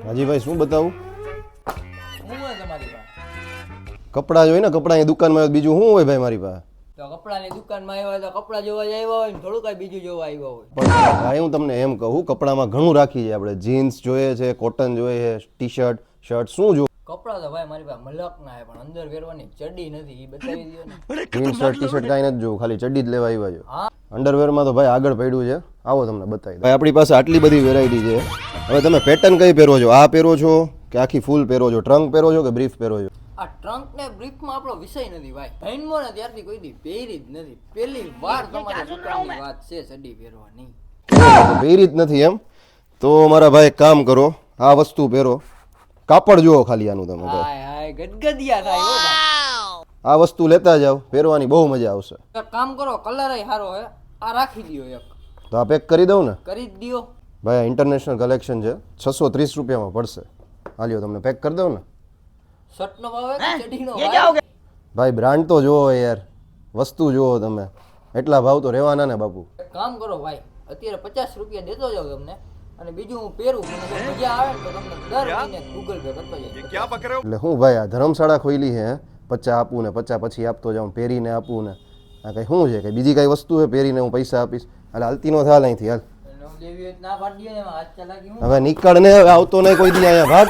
હાજી ભાઈ શું બતાવું? શું હોય તમારી પાસે? કપડાં જોઈ ને, કપડાની દુકાનમાં બીજું શું હોય ભાઈ મારી પાસે? તો કપડાની દુકાનમાં આવ્યા હોય તો કપડા જોવા જ આવ્યા હોય ને થોડું કાંઈ બીજું જોવા આવ્યા હોય. પણ ભાઈ હું તમને એમ કહું, કપડામાં ઘણું રાખી છે આપણે. જીન્સ જોઈએ છે, કોટન જોઈએ છે, ટી શર્ટ, શર્ટ શું જો? કપડા તો ભાઈ મારી પાસે મલકના છે, પણ અંદર પહેરવાની ચડ્ડી નથી, એ બતાવી દો ને. જીન્સ શર્ટ ટી શર્ટ કાંઈ નથી જોવું, ખાલી ચડ્ડી જ લેવા આવ્યા છો. હા અંડરવેરમાં તો ભાઈ આગળ પડ્યું છે, આવો તમને બતાવી દઉં. ભાઈ આપણી પાસે આટલી બધી વેરાયટી છે. હવે તમે પેટર્ન કઈ પહેરો છો? આ પહેરો છો કે આખી ફૂલ પહેરો છો? ટ્રંક પહેરો છો કે બ્રીફ પહેરો છો? આ ટ્રંક ને બ્રીફમાં આપણો વિષય નથી ભાઈ. જન્મો ને ત્યારથી કોઈ દી પહેરી જ નથી. પહેલી વાર તમારી દુકાનની વાત છે ચડ્ડી પહેરવાની. તો પહેરી જ નથી એમ? તો મારા ભાઈ એક કામ કરો, આ વસ્તુ પહેરો, કાપડ જુઓ ખાલી આનું તમે ભાઈ. હાય હાય ગદગદિયા થાય હો ભાઈ. આ વસ્તુ લેતા જાઓ, પહેરવાની બહુ મજા આવશે. એક કામ કરો, કલર સારો હે, આ રાખી દ્યો એક. તો આ પેક કરી દઉં ને? કરી જ દ્યો. ભાઈ આ ઇન્ટરનેશનલ કલેક્શન છે, 630 રૂપિયામાં પડશે. હાલ્યો તમને પેક કરી દઉં ને? શર્ટનો ભાવ હે કે ચડ્ડીનો ભાવ? ભાઈ બ્રાન્ડ તો જુઓ યાર, વસ્તુ જુઓ તમે, એટલા ભાવ તો રહેવાના ને બાપુ. એક કામ કરો ભાઈ, અત્યારે 50 રૂપિયા દેતો જાવ તમને, અને બીજું હું પહેરું, મને જો મજા આવે ને તો તમને દર મહિને ગૂગલ પે કરતો જાય. એટલે હું ભાઈ આ ધર્મશાળા ખોઈલી છે, 50 આપું ને 50 પછી આપતો જાઉં, પહેરીને આપું ને. આ કઈ શું છે કે બીજી કઈ વસ્તુ છે પહેરીને હું પૈસા આપીશ? હાલ હાલતી નો થાલ અહીંથી હાલ. દેવી ના પાડી દે ને, હાથ ચલાકી હું. હવે નીકળ ને, હવે આવતો નહીં કોઈ દી અહીંયા, ભાગ.